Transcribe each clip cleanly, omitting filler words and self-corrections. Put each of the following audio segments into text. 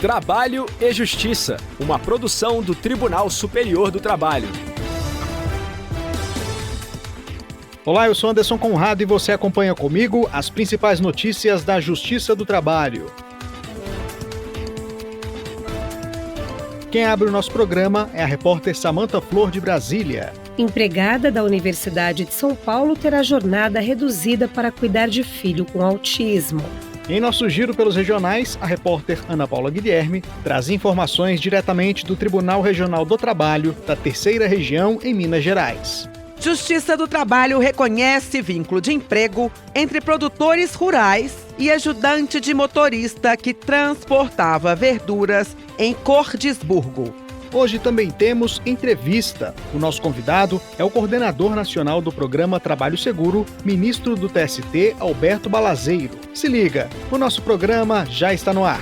Trabalho e Justiça, uma produção do Tribunal Superior do Trabalho. Olá, eu sou Anderson Conrado e você acompanha comigo as principais notícias da Justiça do Trabalho. Quem abre o nosso programa é a repórter Samantha Flor de Brasília. Empregada da Universidade de São Paulo terá jornada reduzida para cuidar de filho com autismo. Em nosso giro pelos regionais, a repórter Ana Paula Guilherme traz informações diretamente do Tribunal Regional do Trabalho da Terceira Região em Minas Gerais. Justiça do Trabalho reconhece vínculo de emprego entre produtores rurais e ajudante de motorista que transportava verduras em Cordisburgo. Hoje também temos entrevista. O nosso convidado é o coordenador nacional do programa Trabalho Seguro, ministro do TST, Alberto Balazeiro. Se liga, o nosso programa já está no ar.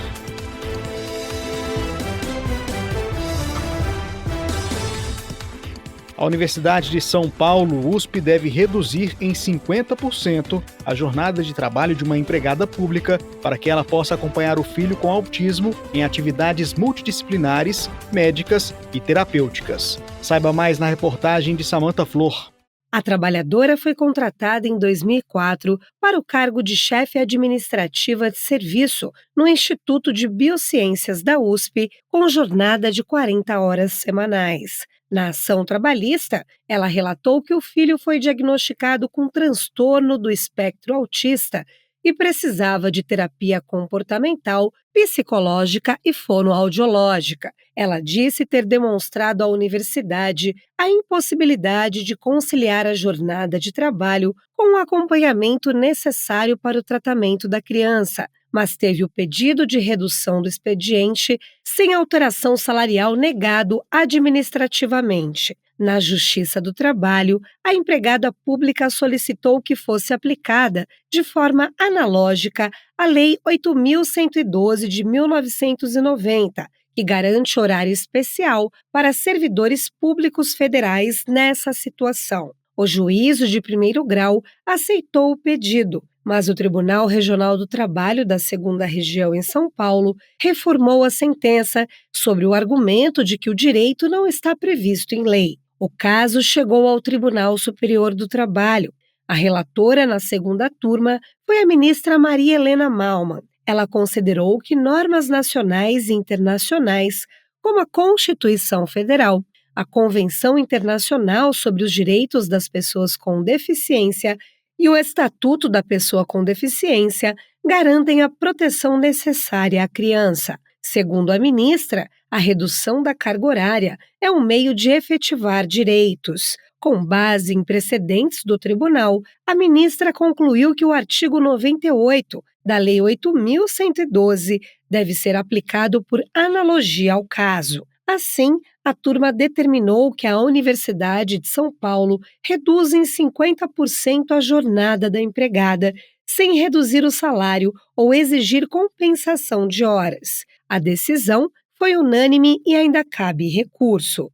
A Universidade de São Paulo, USP, deve reduzir em 50% a jornada de trabalho de uma empregada pública para que ela possa acompanhar o filho com autismo em atividades multidisciplinares, médicas e terapêuticas. Saiba mais na reportagem de Samantha Flor. A trabalhadora foi contratada em 2004 para o cargo de chefe administrativa de serviço no Instituto de Biociências da USP, com jornada de 40 horas semanais. Na ação trabalhista, ela relatou que o filho foi diagnosticado com transtorno do espectro autista e precisava de terapia comportamental, psicológica e fonoaudiológica. Ela disse ter demonstrado à universidade a impossibilidade de conciliar a jornada de trabalho com o acompanhamento necessário para o tratamento da criança, mas teve o pedido de redução do expediente sem alteração salarial negado administrativamente. Na Justiça do Trabalho, a empregada pública solicitou que fosse aplicada, de forma analógica, a Lei 8.112 de 1990, que garante horário especial para servidores públicos federais nessa situação. O juízo de primeiro grau aceitou o pedido, mas o Tribunal Regional do Trabalho da Segunda Região em São Paulo reformou a sentença sobre o argumento de que o direito não está previsto em lei. O caso chegou ao Tribunal Superior do Trabalho. A relatora na segunda turma foi a ministra Maria Helena Malman. Ela considerou que normas nacionais e internacionais, como a Constituição Federal, a Convenção Internacional sobre os Direitos das Pessoas com Deficiência e o Estatuto da Pessoa com Deficiência garantem a proteção necessária à criança. Segundo a ministra, a redução da carga horária é um meio de efetivar direitos. Com base em precedentes do tribunal, a ministra concluiu que o artigo 98 da Lei 8.112 deve ser aplicado por analogia ao caso. Assim, a turma determinou que a Universidade de São Paulo reduza em 50% a jornada da empregada, sem reduzir o salário ou exigir compensação de horas. A decisão foi unânime e ainda cabe recurso.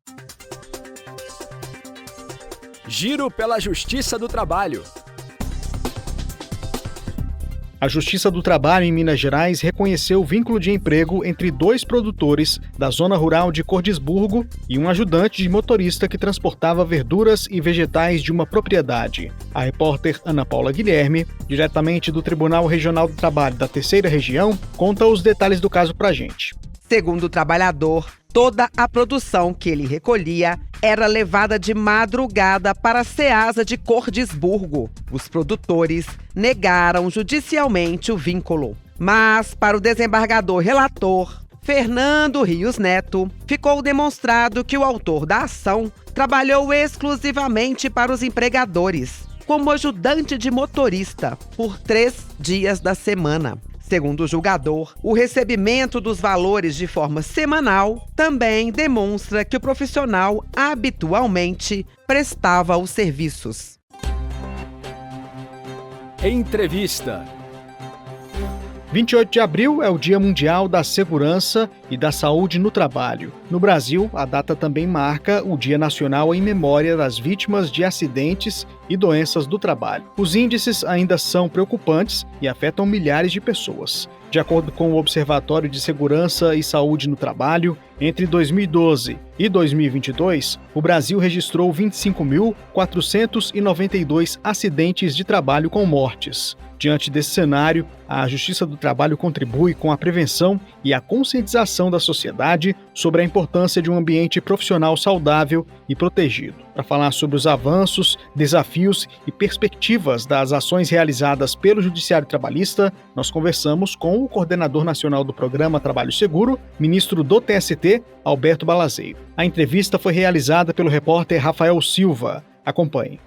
Giro pela Justiça do Trabalho. A Justiça do Trabalho em Minas Gerais reconheceu o vínculo de emprego entre dois produtores da zona rural de Cordisburgo e um ajudante de motorista que transportava verduras e vegetais de uma propriedade. A repórter Ana Paula Guilherme, diretamente do Tribunal Regional do Trabalho da Terceira Região, conta os detalhes do caso pra gente. Segundo o trabalhador, toda a produção que ele recolhia era levada de madrugada para a Ceasa de Cordisburgo. Os produtores negaram judicialmente o vínculo. Mas, para o desembargador relator, Fernando Rios Neto, ficou demonstrado que o autor da ação trabalhou exclusivamente para os empregadores, como ajudante de motorista, por 3 dias da semana. Segundo o julgador, o recebimento dos valores de forma semanal também demonstra que o profissional habitualmente prestava os serviços. Entrevista. 28 de abril é o Dia Mundial da Segurança e da Saúde no Trabalho. No Brasil, a data também marca o Dia Nacional em memória das vítimas de acidentes e doenças do trabalho. Os índices ainda são preocupantes e afetam milhares de pessoas. De acordo com o Observatório de Segurança e Saúde no Trabalho, entre 2012 e 2022, o Brasil registrou 25.492 acidentes de trabalho com mortes. Diante desse cenário, a Justiça do Trabalho contribui com a prevenção e a conscientização da sociedade sobre a importância de um ambiente profissional saudável e protegido. Para falar sobre os avanços, desafios e perspectivas das ações realizadas pelo Judiciário Trabalhista, nós conversamos com o coordenador nacional do Programa Trabalho Seguro, ministro do TST, Alberto Balazeiro. A entrevista foi realizada pelo repórter Rafael Silva. Acompanhe.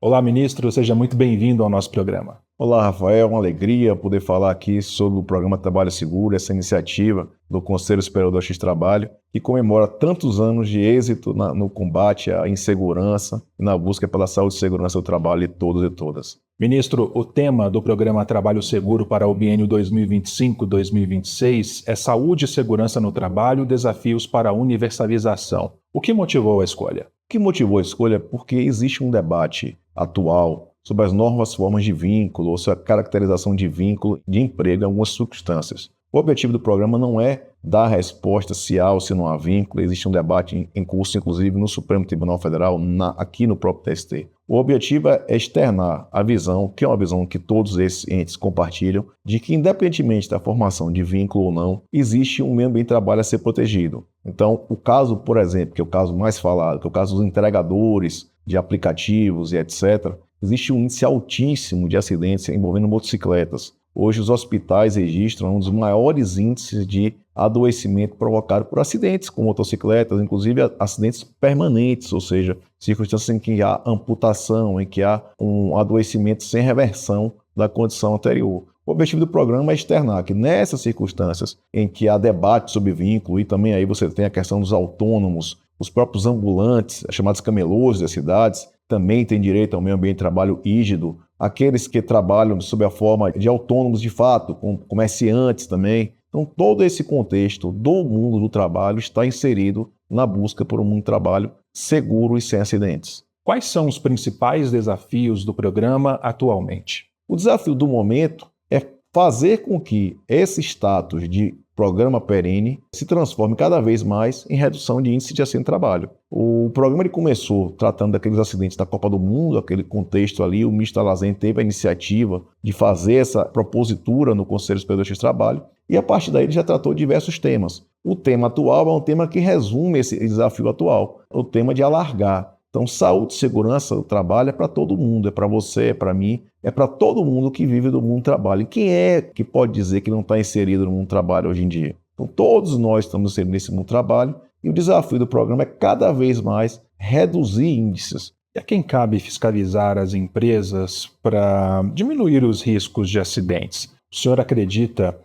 Olá, ministro, seja muito bem-vindo ao nosso programa. Olá, Rafael, uma alegria poder falar aqui sobre o Programa Trabalho Seguro, essa iniciativa do Conselho Superior da Justiça do Trabalho, que comemora tantos anos de êxito no combate à insegurança e na busca pela saúde e segurança do trabalho de todos e todas. Ministro, o tema do Programa Trabalho Seguro para o biênio 2025-2026 é Saúde e Segurança no Trabalho, Desafios para a Universalização. O que motivou a escolha? O que motivou a escolha é porque existe um debate atual sobre as novas formas de vínculo ou sobre a caracterização de vínculo de emprego em algumas circunstâncias. O objetivo do programa não é dar a resposta se há ou se não há vínculo. Existe um debate em curso, inclusive, no Supremo Tribunal Federal, aqui no próprio TST. O objetivo é externar a visão, que é uma visão que todos esses entes compartilham, de que, independentemente da formação de vínculo ou não, existe um meio ambiente de trabalho a ser protegido. Então, o caso, por exemplo, que é o caso mais falado, que é o caso dos entregadores de aplicativos e etc., existe um índice altíssimo de acidentes envolvendo motocicletas. Hoje, os hospitais registram um dos maiores índices de adoecimento provocado por acidentes com motocicletas, inclusive acidentes permanentes, ou seja, circunstâncias em que há amputação, em que há um adoecimento sem reversão da condição anterior. O objetivo do programa é externar que nessas circunstâncias em que há debate sobre vínculo, e também aí você tem a questão dos autônomos, os próprios ambulantes, chamados camelôs das cidades, também têm direito ao meio ambiente de trabalho rígido, aqueles que trabalham sob a forma de autônomos de fato, como comerciantes também. Então, todo esse contexto do mundo do trabalho está inserido na busca por um mundo de trabalho seguro e sem acidentes. Quais são os principais desafios do programa atualmente? O desafio do momento é fazer com que esse status de programa perene se transforme cada vez mais em redução de índice de acidente de trabalho. O programa ele começou tratando daqueles acidentes da Copa do Mundo, aquele contexto ali, o ministro Alazem teve a iniciativa de fazer essa propositura no Conselho Superior da Justiça do Trabalho, e a partir daí ele já tratou de diversos temas. O tema atual é um tema que resume esse desafio atual, o tema de alargar. Então, saúde e segurança do trabalho é para todo mundo, é para você, é para mim, é para todo mundo que vive do mundo do trabalho. E quem é que pode dizer que não está inserido no mundo do trabalho hoje em dia? Então, todos nós estamos inseridos nesse mundo do trabalho e o desafio do programa é cada vez mais reduzir índices. E a quem cabe fiscalizar as empresas para diminuir os riscos de acidentes? O senhor acredita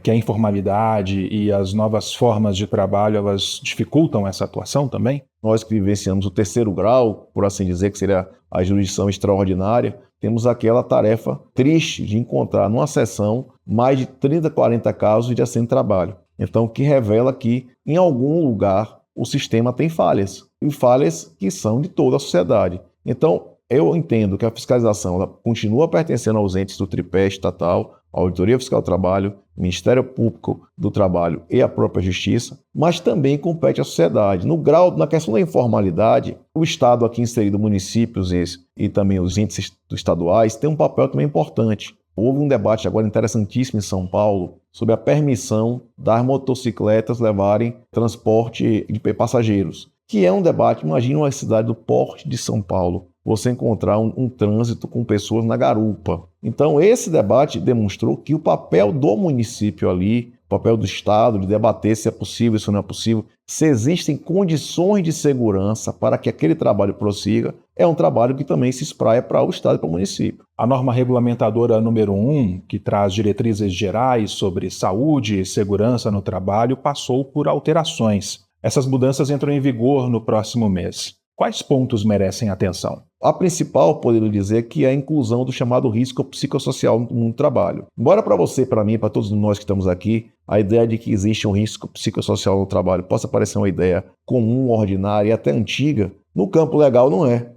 que a informalidade e as novas formas de trabalho elas dificultam essa atuação também? Nós que vivenciamos o terceiro grau, por assim dizer, que seria a jurisdição extraordinária, temos aquela tarefa triste de encontrar numa sessão mais de 30, 40 casos de acidente de trabalho. Então, que revela que em algum lugar o sistema tem falhas, e falhas que são de toda a sociedade. Então, eu entendo que a fiscalização ela continua pertencendo aos entes do tripé estatal, a Auditoria Fiscal do Trabalho, Ministério Público do Trabalho e a própria Justiça, mas também compete à sociedade. Na questão da informalidade, o Estado aqui inserido, municípios e também os entes estaduais, tem um papel também importante. Houve um debate agora interessantíssimo em São Paulo sobre a permissão das motocicletas levarem transporte de passageiros, que é um debate, imagina uma cidade do porte de São Paulo, você encontrar um trânsito com pessoas na garupa. Então, esse debate demonstrou que o papel do município ali, o papel do Estado de debater se é possível, se não é possível, se existem condições de segurança para que aquele trabalho prossiga, é um trabalho que também se espraia para o Estado e para o município. A norma regulamentadora número 1, que traz diretrizes gerais sobre saúde e segurança no trabalho, passou por alterações. Essas mudanças entram em vigor no próximo mês. Quais pontos merecem atenção? A principal, poderia dizer, que é a inclusão do chamado risco psicossocial no mundo do trabalho. Embora para você, para mim, para todos nós que estamos aqui, a ideia de que existe um risco psicossocial no trabalho possa parecer uma ideia comum, ordinária e até antiga, no campo legal não é.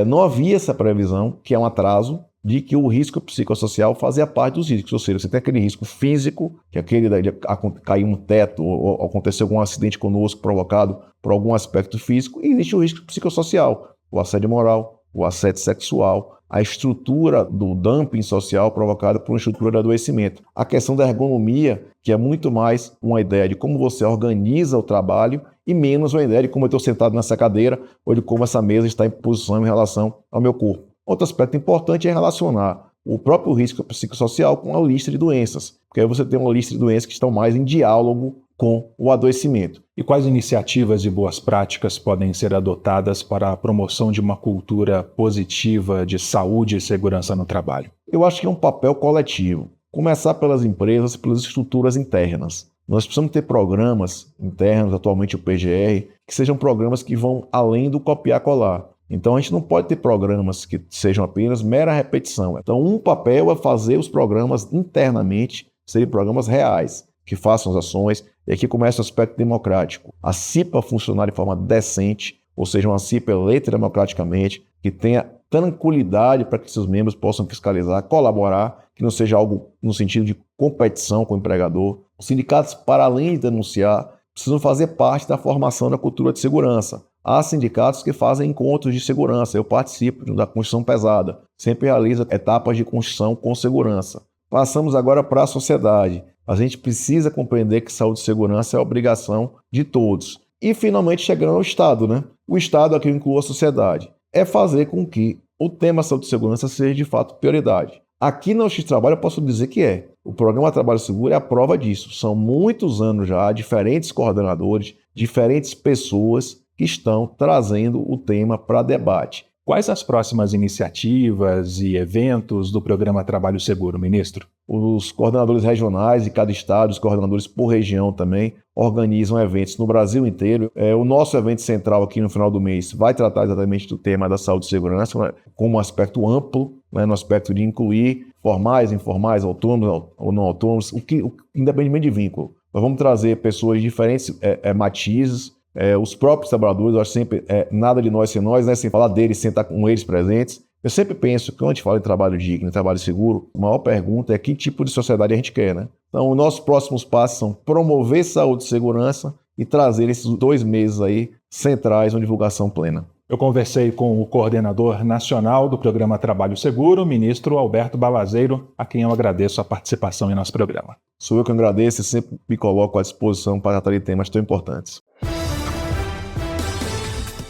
não havia essa previsão, que é um atraso, de que o risco psicossocial fazia parte dos riscos. Ou seja, você tem aquele risco físico, que é aquele de cair um teto ou acontecer algum acidente conosco provocado por algum aspecto físico, e existe o risco psicossocial, o assédio moral, o assédio sexual, a estrutura do dumping social provocada por uma estrutura de adoecimento. A questão da ergonomia, que é muito mais uma ideia de como você organiza o trabalho e menos uma ideia de como eu estou sentado nessa cadeira ou de como essa mesa está em posição em relação ao meu corpo. Outro aspecto importante é relacionar o próprio risco psicossocial com a lista de doenças, porque aí você tem uma lista de doenças que estão mais em diálogo com o adoecimento. E quais iniciativas e boas práticas podem ser adotadas para a promoção de uma cultura positiva de saúde e segurança no trabalho? Eu acho que é um papel coletivo. Começar pelas empresas, pelas estruturas internas. Nós precisamos ter programas internos, atualmente o PGR, que sejam programas que vão além do copiar-colar. Então a gente não pode ter programas que sejam apenas mera repetição. Então um papel é fazer os programas internamente serem programas reais, que façam as ações, e aqui começa o aspecto democrático. A CIPA funcionar de forma decente, ou seja, uma CIPA eleita democraticamente, que tenha tranquilidade para que seus membros possam fiscalizar, colaborar, que não seja algo no sentido de competição com o empregador. Os sindicatos, para além de denunciar, precisam fazer parte da formação da cultura de segurança. Há sindicatos que fazem encontros de segurança, eu participo da construção pesada, sempre realizo etapas de construção com segurança. Passamos agora para a sociedade. A gente precisa compreender que saúde e segurança é obrigação de todos. E finalmente chegando ao Estado, né? O Estado aqui inclui a sociedade. É fazer com que o tema saúde e segurança seja de fato prioridade. Aqui na Justiça do Trabalho eu posso dizer que é. O Programa Trabalho Seguro é a prova disso. São muitos anos já, diferentes coordenadores, diferentes pessoas que estão trazendo o tema para debate. Quais as próximas iniciativas e eventos do Programa Trabalho Seguro, ministro? Os coordenadores regionais de cada estado, os coordenadores por região também, organizam eventos no Brasil inteiro. O nosso evento central aqui no final do mês vai tratar exatamente do tema da saúde e segurança, né, como um aspecto amplo, né, no aspecto de incluir formais, informais, autônomos ou não autônomos, independentemente de vínculo. Nós vamos trazer pessoas de diferentes matizes, os próprios trabalhadores. Eu acho sempre nada de nós sem nós, né, sem falar deles, sem estar com eles presentes. Eu sempre penso que quando a gente fala em trabalho digno, em trabalho seguro, a maior pergunta é que tipo de sociedade a gente quer, né? Então, os nossos próximos passos são promover saúde e segurança e trazer esses 2 meses aí centrais uma divulgação plena. Eu conversei com o coordenador nacional do Programa Trabalho Seguro, o ministro Alberto Balazeiro, a quem eu agradeço a participação em nosso programa. Sou eu que agradeço e sempre me coloco à disposição para tratar de temas tão importantes.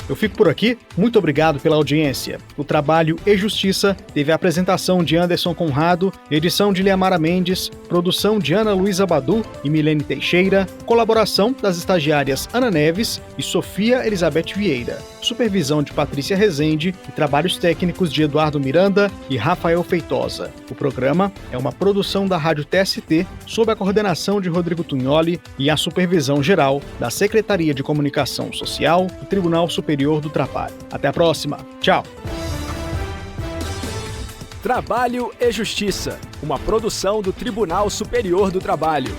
Eu fico por aqui, muito obrigado pela audiência. O Trabalho e Justiça teve a apresentação de Anderson Conrado, edição de Liamara Mendes, produção de Ana Luísa Badu e Milene Teixeira, colaboração das estagiárias Ana Neves e Sofia Elizabeth Vieira, supervisão de Patrícia Rezende e trabalhos técnicos de Eduardo Miranda e Rafael Feitosa. O programa é uma produção da Rádio TST, sob a coordenação de Rodrigo Tunholi e a supervisão geral da Secretaria de Comunicação Social do Tribunal Superior do Trabalho. Até a próxima. Tchau. Trabalho e Justiça, uma produção do Tribunal Superior do Trabalho.